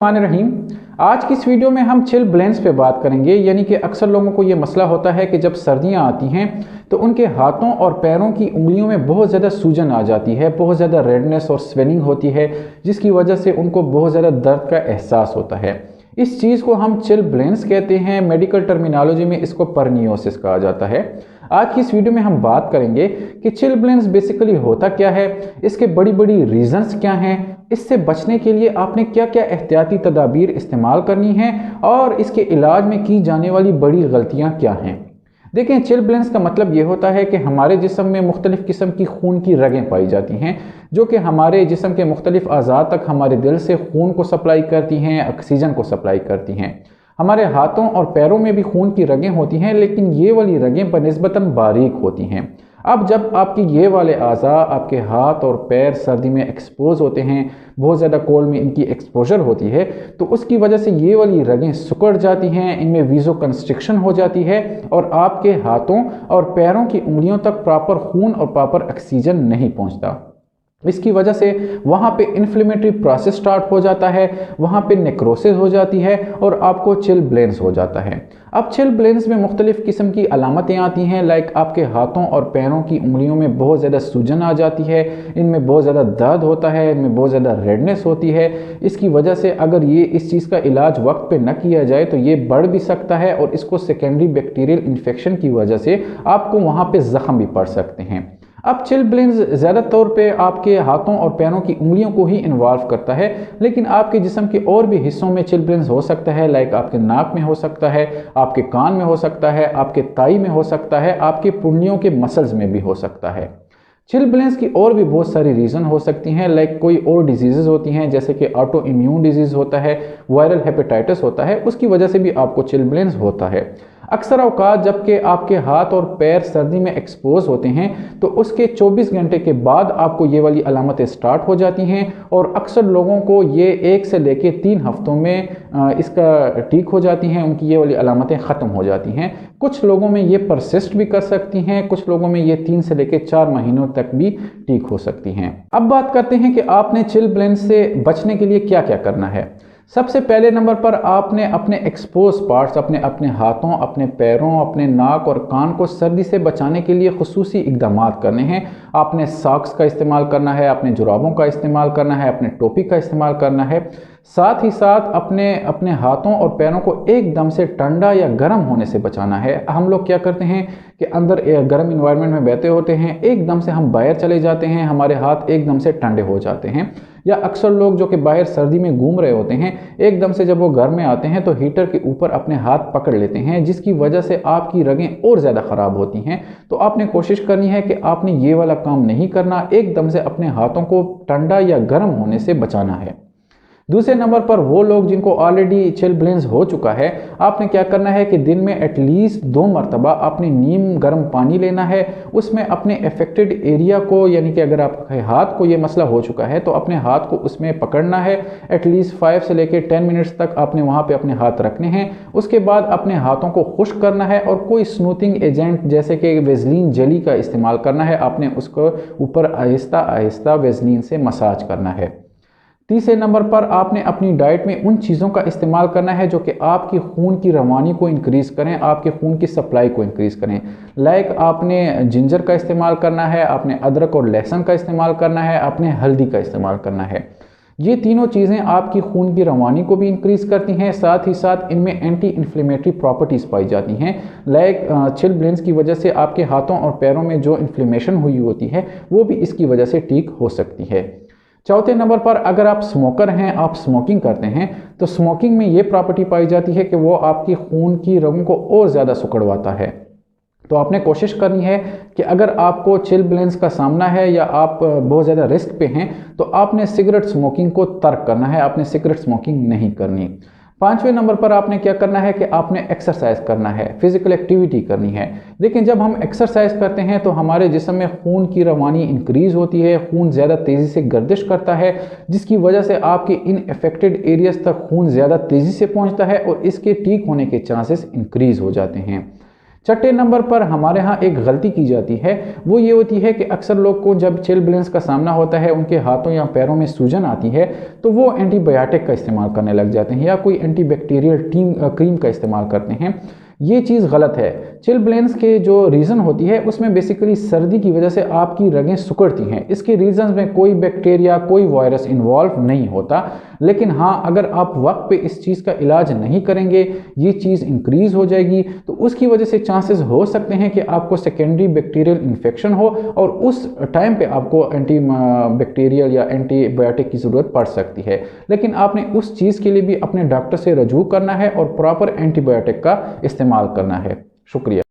रहीम। आज की इस वीडियो में हम चिल ब्लेंस पे बात करेंगे। यानी कि अक्सर लोगों को ये मसला होता है कि जब सर्दियां आती हैं तो उनके हाथों और पैरों की उंगलियों में बहुत ज़्यादा सूजन आ जाती है, बहुत ज़्यादा रेडनेस और स्वेलिंग होती है, जिसकी वजह से उनको बहुत ज़्यादा दर्द का एहसास होता है। इस चीज़ को हम चिल ब्लेंस कहते हैं। मेडिकल टर्मिनोलॉजी में इसको परनियोसिस कहा जाता है। आज की इस वीडियो में हम बात करेंगे कि चिल ब्लेंस बेसिकली होता क्या है, इसके बड़ी बड़ी रीजंस क्या हैं, इससे बचने के लिए आपने क्या क्या एहतियाती तदाबीर इस्तेमाल करनी है और इसके इलाज में की जाने वाली बड़ी गलतियां क्या हैं। देखें, चिल ब्लेंस का मतलब ये होता है कि हमारे जिस्म में मुख्तलिफ किस्म की खून की रगें पाई जाती हैं जो कि हमारे जिस्म के मुख्तलिफ अज़ा तक हमारे दिल से खून को सप्लाई करती हैं, ऑक्सीजन को सप्लाई करती हैं। हमारे हाथों और पैरों में भी खून की रगें होती हैं, लेकिन ये वाली रगें बनिस्बतन बारीक होती हैं। अब जब आपकी ये वाले आज़ा, आपके हाथ और पैर सर्दी में एक्सपोज होते हैं, बहुत ज़्यादा कोल्ड में इनकी एक्सपोजर होती है, तो उसकी वजह से ये वाली रगें सिकुड़ जाती हैं, इनमें वीज़ो कंस्ट्रिक्शन हो जाती है और आपके हाथों और पैरों की उंगलियों तक प्रॉपर खून और प्रॉपर ऑक्सीजन नहीं पहुंचता। इसकी वजह से वहाँ पे इन्फ्लेमेटरी प्रोसेस स्टार्ट हो जाता है, वहाँ पे नेक्रोसिस हो जाती है और आपको चिल ब्लेंस हो जाता है। अब चिल ब्लेंस में मुख्तलिफ़ किस्म की अलामतें आती हैं, लाइक आपके हाथों और पैरों की उंगलियों में बहुत ज़्यादा सूजन आ जाती है, इनमें बहुत ज़्यादा दर्द होता है, इनमें बहुत ज़्यादा रेडनेस होती है। इसकी वजह से अगर ये इस चीज़ का इलाज वक्त पे न किया जाए तो ये बढ़ भी सकता है और इसको सेकेंडरी बैक्टीरियल इन्फेक्शन की वजह से आपको वहाँ पे ज़ख्म भी पड़ सकते हैं। अब चिल ब्लेंस ज़्यादा तौर पे आपके हाथों और पैरों की उंगलियों को ही इन्वॉल्व करता है, लेकिन आपके जिस्म के और भी हिस्सों में चिल ब्लेंस हो सकता है, लाइक आपके नाक में हो सकता है, आपके कान में हो सकता है, आपके ताई में हो सकता है, आपके पुर्नियों के मसल्स में भी हो सकता है। चिल ब्लेंस की और भी बहुत सारी रीज़न हो सकती हैं, लाइक कोई और डिजीज़ होती हैं जैसे कि ऑटो इम्यून डिजीज़ होता है, वायरल हेपेटाइटिस होता है, उसकी वजह से भी आपको चिल ब्लेंस होता है। अक्सर औकात जबकि आपके हाथ और पैर सर्दी में एक्सपोज होते हैं तो उसके 24 घंटे के बाद आपको ये वाली अलामतें स्टार्ट हो जाती हैं और अक्सर लोगों को ये 1 से लेके 3 हफ्तों में इसका ठीक हो जाती हैं, उनकी ये वाली अलामतें ख़त्म हो जाती हैं। कुछ लोगों में ये परसिस्ट भी कर सकती हैं, कुछ लोगों में ये 3 से लेके 4 महीनों तक भी ठीक हो सकती हैं। अब बात करते हैं कि आपने चिल ब्लेंस से बचने के लिए क्या क्या करना है। सबसे पहले नंबर पर आपने अपने एक्सपोज पार्ट्स, अपने हाथों, अपने पैरों, अपने नाक और कान को सर्दी से बचाने के लिए खुसूसी इक़दामात करने हैं। आपने सॉक्स का इस्तेमाल करना है, अपने जुराबों का इस्तेमाल करना है, अपने टोपी का इस्तेमाल करना है। साथ ही साथ अपने हाथों और पैरों को एकदम से ठंडा या गर्म होने से बचाना है। हम लोग क्या करते हैं कि अंदर गर्म इन्वायरमेंट में बैठे होते हैं, एकदम से हम बाहर चले जाते हैं, हमारे हाथ एकदम से ठंडे हो जाते हैं। या अक्सर लोग जो कि बाहर सर्दी में घूम रहे होते हैं, एकदम से जब वो घर में आते हैं तो हीटर के ऊपर अपने हाथ पकड़ लेते हैं, जिसकी वजह से आपकी रगें और ज़्यादा ख़राब होती हैं। तो आपने कोशिश करनी है कि आपने ये वाला काम नहीं करना, एकदम से अपने हाथों को ठंडा या गर्म होने से बचाना है। दूसरे नंबर पर वो लोग जिनको ऑलरेडी चिल ब्लेंस हो चुका है, आपने क्या करना है कि दिन में एटलीस्ट 2 मरतबा आपने नीम गर्म पानी लेना है, उसमें अपने अफेक्टेड एरिया को, यानी कि अगर आपके हाथ को ये मसला हो चुका है तो अपने हाथ को उसमें पकड़ना है। एटलीस्ट 5 से लेकर 10 मिनट्स तक आपने वहाँ पे अपने हाथ रखने हैं। उसके बाद अपने हाथों को खुश्क करना है और कोई स्मूथिंग एजेंट जैसे कि वेज़लीन जेली का इस्तेमाल करना है। आपने उसको ऊपर आहिस्ता आहिस्ता वेज़लीन से मसाज करना है। तीसरे नंबर पर आपने अपनी डाइट में उन चीज़ों का इस्तेमाल करना है जो कि आपकी खून की रवानी को इंक्रीज़ करें, आपके खून की सप्लाई को इंक्रीज़ करें। लाइक आपने जिंजर का इस्तेमाल करना है, आपने अदरक और लहसुन का इस्तेमाल करना है, आपने हल्दी का इस्तेमाल करना है। ये तीनों चीज़ें आपकी खून की रवानी को भी इंक्रीज़ करती हैं, साथ ही साथ इनमें एंटी इन्फ्लेमेटरी प्रॉपर्टीज़ पाई जाती हैं। लाइक चिल ब्लेंस की वजह से आपके हाथों और पैरों में जो इन्फ्लेमेशन हुई होती है वो भी इसकी वजह से ठीक हो सकती है। चौथे नंबर पर अगर आप स्मोकर हैं, आप स्मोकिंग करते हैं, तो स्मोकिंग में ये प्रॉपर्टी पाई जाती है कि वो आपकी खून की रगों को और ज़्यादा सिकुड़वाता है। तो आपने कोशिश करनी है कि अगर आपको चिल ब्लेंस का सामना है या आप बहुत ज़्यादा रिस्क पे हैं तो आपने सिगरेट स्मोकिंग को तर्क करना है, आपने सिगरेट स्मोकिंग नहीं करनी। 5वें नंबर पर आपने क्या करना है कि आपने एक्सरसाइज करना है, फिजिकल एक्टिविटी करनी है। लेकिन जब हम एक्सरसाइज करते हैं तो हमारे जिस्म में खून की रवानी इंक्रीज़ होती है, खून ज़्यादा तेज़ी से गर्दिश करता है, जिसकी वजह से आपके इन अफेक्टेड एरियाज़ तक खून ज़्यादा तेज़ी से पहुंचता है और इसके ठीक होने के चांसेस इंक्रीज़ हो जाते हैं। छठे नंबर पर हमारे यहाँ एक गलती की जाती है, वो ये होती है कि अक्सर लोग को जब चिलब्लेंस का सामना होता है, उनके हाथों या पैरों में सूजन आती है, तो वो एंटीबायोटिक का इस्तेमाल करने लग जाते हैं या कोई एंटीबैक्टीरियल क्रीम का इस्तेमाल करते हैं। ये चीज़ गलत है। चिलब्लेंस के जो रीज़न होती है उसमें बेसिकली सर्दी की वजह से आपकी रगें सिकुड़ती हैं। इसके रीज़न में कोई बैक्टीरिया, कोई वायरस इन्वॉल्व नहीं होता, लेकिन हाँ, अगर आप वक्त पे इस चीज़ का इलाज नहीं करेंगे, ये चीज़ इंक्रीज़ हो जाएगी, तो उसकी वजह से चांसेस हो सकते हैं कि आपको सेकेंडरी बैक्टीरियल इन्फेक्शन हो और उस टाइम पे आपको एंटी बैक्टीरियल या एंटीबायोटिक की ज़रूरत पड़ सकती है। लेकिन आपने उस चीज़ के लिए भी अपने डॉक्टर से रजू करना है और प्रॉपर एंटीबायोटिक का इस्तेमाल करना है। शुक्रिया।